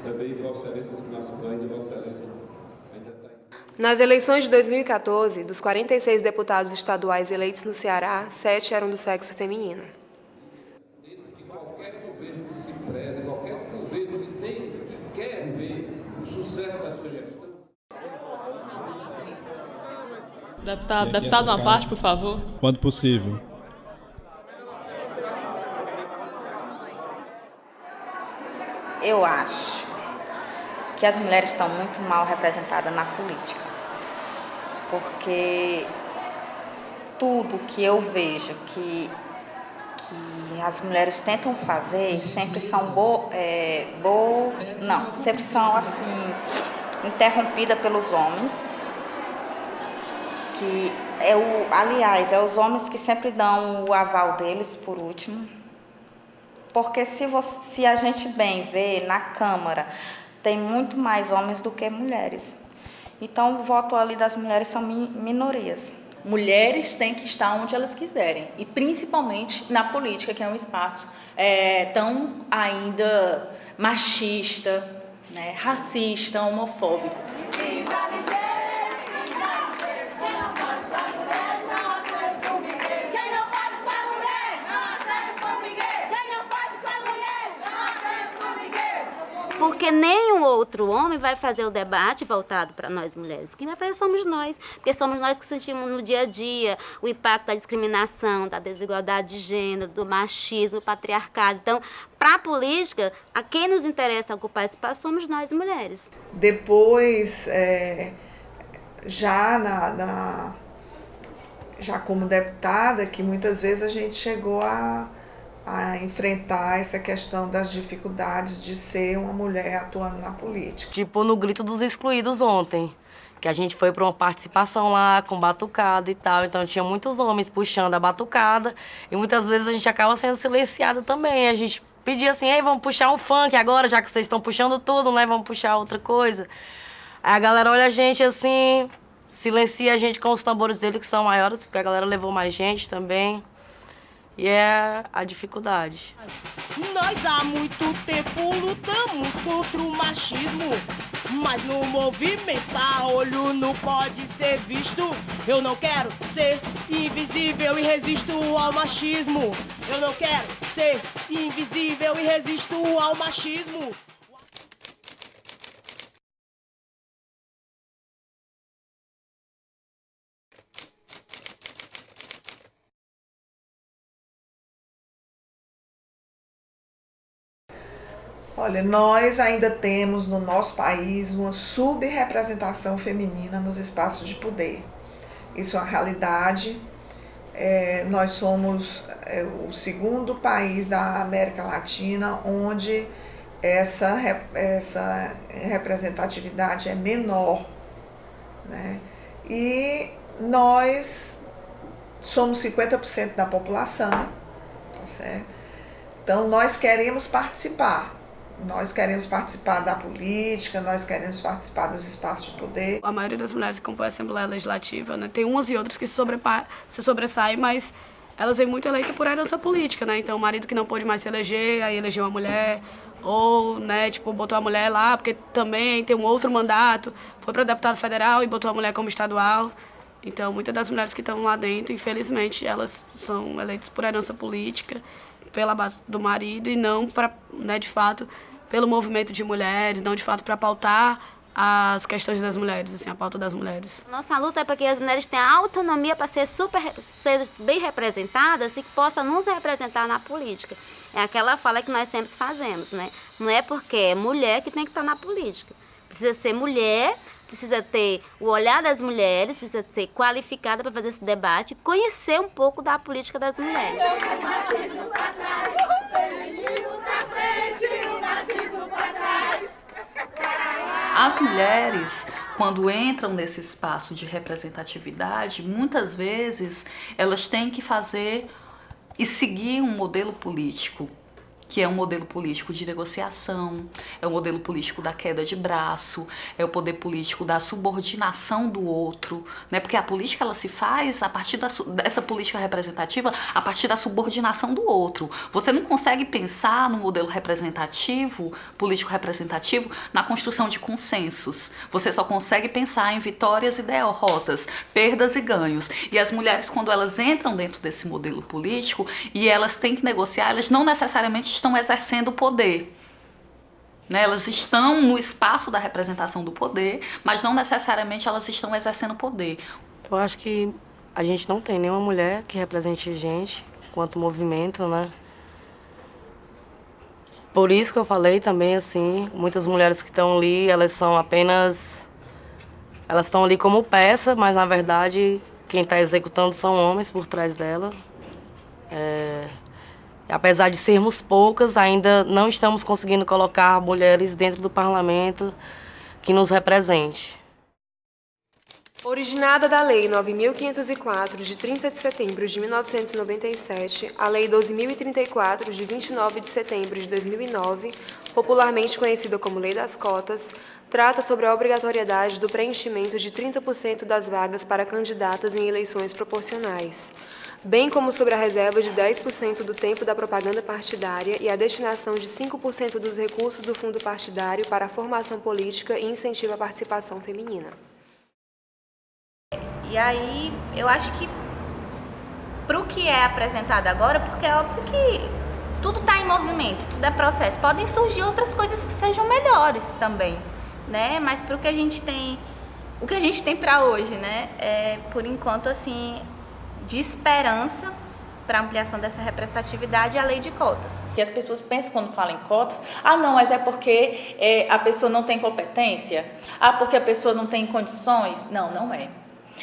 Também Vossa Excelência, nosso mãe de Vossa Excelência. Nas eleições de 2014, dos 46 deputados estaduais eleitos no Ceará, 7 eram do sexo feminino. Qualquer governo que se preze, qualquer governo que quer ver o sucesso da sua gestão. Deputado, uma parte, por favor. Quando possível. Eu acho que as mulheres estão muito mal representadas na política, porque tudo que eu vejo que as mulheres tentam fazer sempre são sempre são assim interrompidas pelos homens, aliás, os homens que sempre dão o aval deles por último. Porque se a gente bem vê, na Câmara, tem muito mais homens do que mulheres. Então, o voto ali das mulheres são minorias. Mulheres têm que estar onde elas quiserem, e principalmente na política, que é um espaço tão ainda machista, né, racista, homofóbico. Porque nenhum outro homem vai fazer o debate voltado para nós mulheres. Quem vai fazer somos nós, porque somos nós que sentimos no dia a dia o impacto da discriminação, da desigualdade de gênero, do machismo, do patriarcado. Então, para a política, a quem nos interessa ocupar esse espaço somos nós mulheres. Depois, já como deputada, que muitas vezes a gente chegou a enfrentar essa questão das dificuldades de ser uma mulher atuando na política. Tipo no Grito dos Excluídos ontem, que a gente foi para uma participação lá com batucada e tal, então tinha muitos homens puxando a batucada e muitas vezes a gente acaba sendo silenciada também. A gente pedia assim, ei, vamos puxar um funk agora, já que vocês estão puxando tudo, né? Vamos puxar outra coisa. Aí a galera olha a gente assim, silencia a gente com os tambores dele que são maiores, porque a galera levou mais gente também. E é a dificuldade. Nós há muito tempo lutamos contra o machismo, mas no movimento a olho não pode ser visto. Eu não quero ser invisível e resisto ao machismo. Eu não quero ser invisível e resisto ao machismo. Olha, nós ainda temos no nosso país uma subrepresentação feminina nos espaços de poder. Isso é uma realidade. Nós somos o segundo país da América Latina onde essa representatividade é menor, né? E nós somos 50% da população, tá certo? Então, nós queremos participar. Nós queremos participar da política, nós queremos participar dos espaços de poder. A maioria das mulheres que compõem a Assembleia Legislativa, né, tem umas e outras que se sobressaem, mas elas vêm muito eleitas por herança política, né? Então, o marido que não pôde mais se eleger, aí elegeu uma mulher, ou, né, tipo, botou a mulher lá, porque também tem um outro mandato, foi para deputado federal e botou a mulher como estadual. Então, muitas das mulheres que estão lá dentro, infelizmente, elas são eleitas por herança política, pela base do marido, e não para, né, de fato, pelo movimento de mulheres, não de fato para pautar as questões das mulheres, assim, a pauta das mulheres. Nossa luta é para que as mulheres tenham autonomia para ser bem representadas e que possam nos representar na política. É aquela fala que nós sempre fazemos, né? Não é porque é mulher que tem que estar na política. Precisa ser mulher, precisa ter o olhar das mulheres, precisa ser qualificada para fazer esse debate, conhecer um pouco da política das mulheres. As mulheres, quando entram nesse espaço de representatividade, muitas vezes elas têm que fazer e seguir um modelo político que é um modelo político de negociação, é o modelo político da queda de braço, é o poder político da subordinação do outro, né? Porque a política ela se faz a partir dessa política representativa, a partir da subordinação do outro. Você não consegue pensar no modelo representativo, político representativo, na construção de consensos. Você só consegue pensar em vitórias e derrotas, perdas e ganhos. E as mulheres, quando elas entram dentro desse modelo político e elas têm que negociar, elas não necessariamente estão exercendo poder. Né? Elas estão no espaço da representação do poder, mas não necessariamente elas estão exercendo poder. Eu acho que a gente não tem nenhuma mulher que represente a gente quanto movimento, né? Por isso que eu falei também, assim, muitas mulheres que estão ali, elas são apenas... Elas estão ali como peça, mas na verdade quem está executando são homens por trás dela. Apesar de sermos poucas, ainda não estamos conseguindo colocar mulheres dentro do parlamento que nos represente. Originada da Lei 9.504, de 30 de setembro de 1997, a Lei 12.034, de 29 de setembro de 2009, popularmente conhecida como Lei das Cotas, trata sobre a obrigatoriedade do preenchimento de 30% das vagas para candidatas em eleições proporcionais, bem como sobre a reserva de 10% do tempo da propaganda partidária e a destinação de 5% dos recursos do fundo partidário para a formação política e incentivo à participação feminina. E aí, eu acho que para o que é apresentado agora, porque é óbvio que tudo está em movimento, tudo é processo, podem surgir outras coisas que sejam melhores também, né? Mas para o que a gente tem para hoje, né? Por enquanto, assim, de esperança para ampliação dessa representatividade, a lei de cotas. Que as pessoas pensam quando falam em cotas, não, mas é porque a pessoa não tem competência, porque a pessoa não tem condições. Não, não é.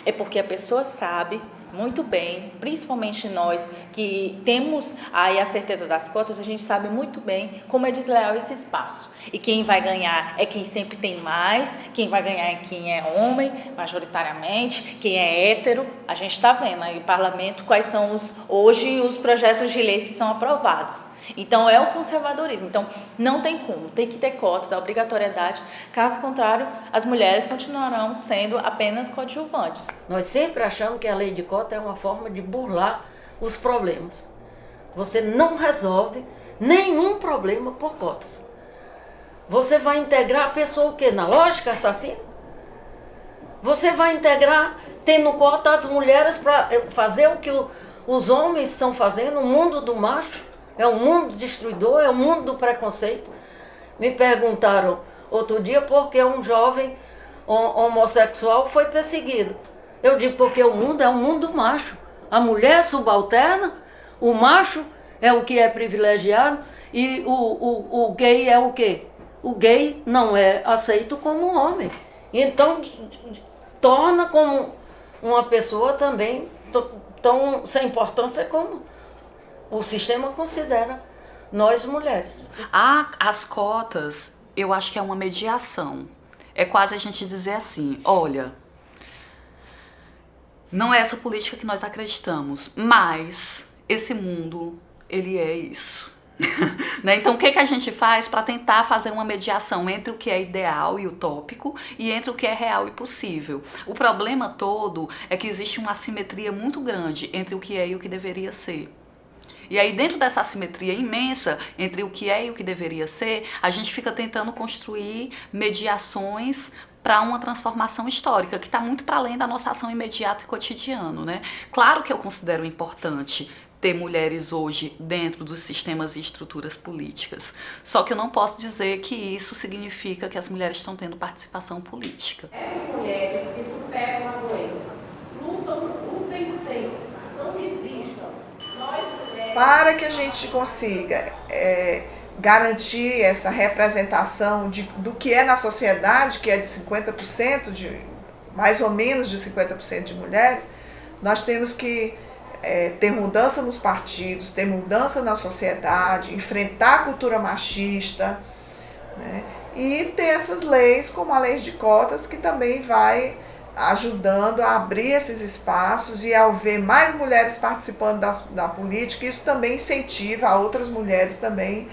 É porque a pessoa sabe muito bem, principalmente nós que temos aí a certeza das cotas, a gente sabe muito bem como é desleal esse espaço. E quem vai ganhar é quem sempre tem mais, quem vai ganhar é quem é homem, majoritariamente, quem é hétero. A gente está vendo aí no parlamento quais são hoje os projetos de leis que são aprovados. Então, é o conservadorismo. Então, não tem como, tem que ter cotas, a obrigatoriedade. Caso contrário, as mulheres continuarão sendo apenas coadjuvantes. Nós sempre achamos que a lei de cota é uma forma de burlar os problemas. Você não resolve nenhum problema por cotas. Você vai integrar a pessoa o quê? Na lógica assassina? Você vai integrar, tendo cota, as mulheres para fazer o que os homens estão fazendo, o mundo do macho? É um mundo destruidor, é um mundo do preconceito. Me perguntaram outro dia por que um jovem homossexual foi perseguido. Eu digo porque o mundo é um mundo macho. A mulher é subalterna, o macho é o que é privilegiado e o gay é o quê? O gay não é aceito como um homem. Então, torna como uma pessoa também tão sem importância como o sistema considera nós mulheres. As cotas, eu acho que é uma mediação. É quase a gente dizer assim, olha, não é essa política que nós acreditamos, mas esse mundo, ele é isso. Né? Então, o que a gente faz para tentar fazer uma mediação entre o que é ideal e utópico e entre o que é real e possível? O problema todo é que existe uma assimetria muito grande entre o que é e o que deveria ser. E aí, dentro dessa assimetria imensa entre o que é e o que deveria ser, a gente fica tentando construir mediações para uma transformação histórica, que está muito para além da nossa ação imediata e cotidiana, né? Claro que eu considero importante ter mulheres hoje dentro dos sistemas e estruturas políticas. Só que eu não posso dizer que isso significa que as mulheres estão tendo participação política. Essas mulheres que superam a doença, lutem sempre, não desistam. Para que a gente consiga garantir essa representação do que é na sociedade, que é de 50%, mais ou menos de 50% de mulheres, nós temos que ter mudança nos partidos, ter mudança na sociedade, enfrentar a cultura machista, né? E ter essas leis, como a lei de cotas, que também vai ajudando a abrir esses espaços, e ao ver mais mulheres participando da política, isso também incentiva a outras mulheres também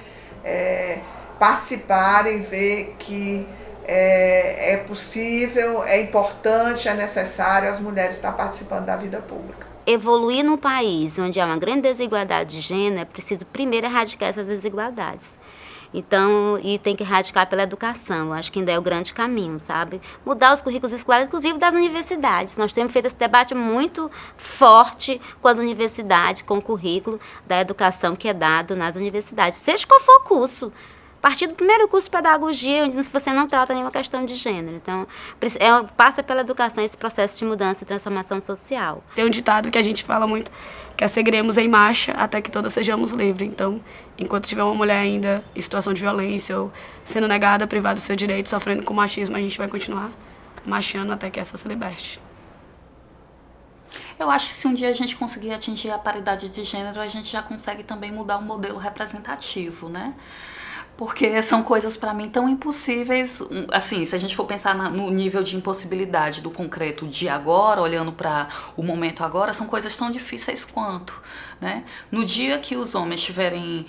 participarem, ver que é possível, é importante, é necessário as mulheres estar participando da vida pública. Evoluir num país onde há uma grande desigualdade de gênero, é preciso primeiro erradicar essas desigualdades. Então, e tem que erradicar pela educação, eu acho que ainda é o grande caminho, sabe? Mudar os currículos escolares, inclusive das universidades. Nós temos feito esse debate muito forte com as universidades, com o currículo da educação que é dado nas universidades, seja qual for o curso. A partir do primeiro curso de pedagogia, onde você não trata nenhuma questão de gênero. Então, passa pela educação esse processo de mudança e transformação social. Tem um ditado que a gente fala muito, que é seguiremos em marcha até que todas sejamos livres. Então, enquanto tiver uma mulher ainda em situação de violência ou sendo negada, privada do seu direito, sofrendo com machismo, a gente vai continuar marchando até que essa se liberte. Eu acho que se um dia a gente conseguir atingir a paridade de gênero, a gente já consegue também mudar o modelo representativo, né? Porque são coisas, para mim, tão impossíveis, assim, se a gente for pensar no nível de impossibilidade do concreto de agora, olhando para o momento agora, são coisas tão difíceis quanto, né? No dia que os homens tiverem...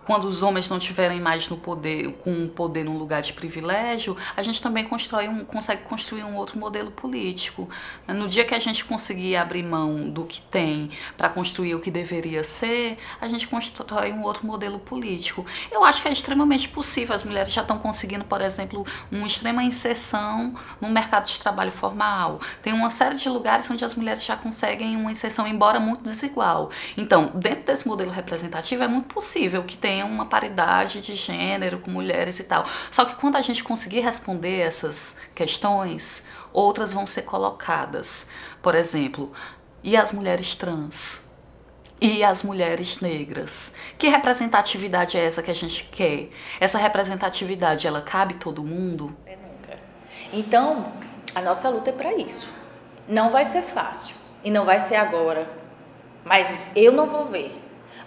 quando os homens não estiverem mais no poder, com o poder num lugar de privilégio, a gente também consegue construir um outro modelo político. No dia que a gente conseguir abrir mão do que tem para construir o que deveria ser, a gente constrói um outro modelo político. Eu acho que é extremamente possível. As mulheres já estão conseguindo, por exemplo, uma extrema inserção no mercado de trabalho formal. Tem uma série de lugares onde as mulheres já conseguem uma inserção, embora muito desigual. Então, dentro desse modelo representativo, é muito possível que tenha uma paridade de gênero com mulheres e tal. Só que quando a gente conseguir responder essas questões, outras vão ser colocadas. Por exemplo, e as mulheres trans? E as mulheres negras? Que representatividade é essa que a gente quer? Essa representatividade, ela cabe todo mundo? Nunca. Então, a nossa luta é para isso. Não vai ser fácil. E não vai ser agora. Mas eu não vou ver.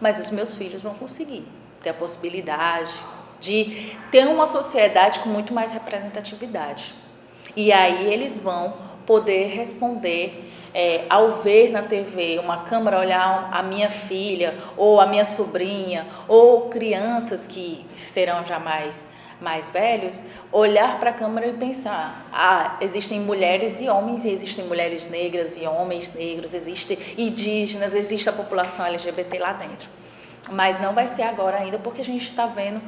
Mas os meus filhos vão conseguir ter a possibilidade de ter uma sociedade com muito mais representatividade. E aí eles vão poder responder, ao ver na TV uma câmera olhar a minha filha, ou a minha sobrinha, ou crianças que serão já mais velhos, olhar para a câmera e pensar, existem mulheres e homens, e existem mulheres negras e homens negros, existem indígenas, existe a população LGBT lá dentro. Mas não vai ser agora ainda, porque a gente está vendo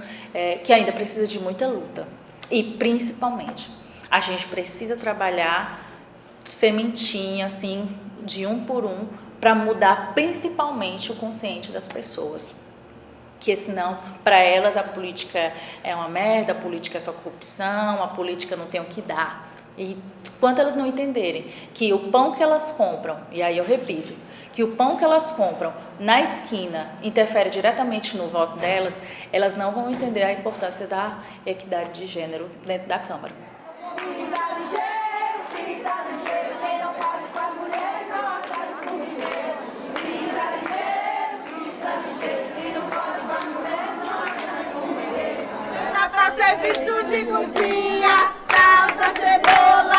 que ainda precisa de muita luta. E, principalmente, a gente precisa trabalhar sementinha, assim, de um por um, para mudar principalmente o consciente das pessoas. Que senão, para elas, a política é uma merda, a política é só corrupção, a política não tem o que dar. E quando elas não entenderem que o pão que elas compram, e aí eu repito, que o pão que elas compram na esquina interfere diretamente no voto delas, elas não vão entender a importância da equidade de gênero dentro da Câmara. Serviço de cozinha, salsa, cebola.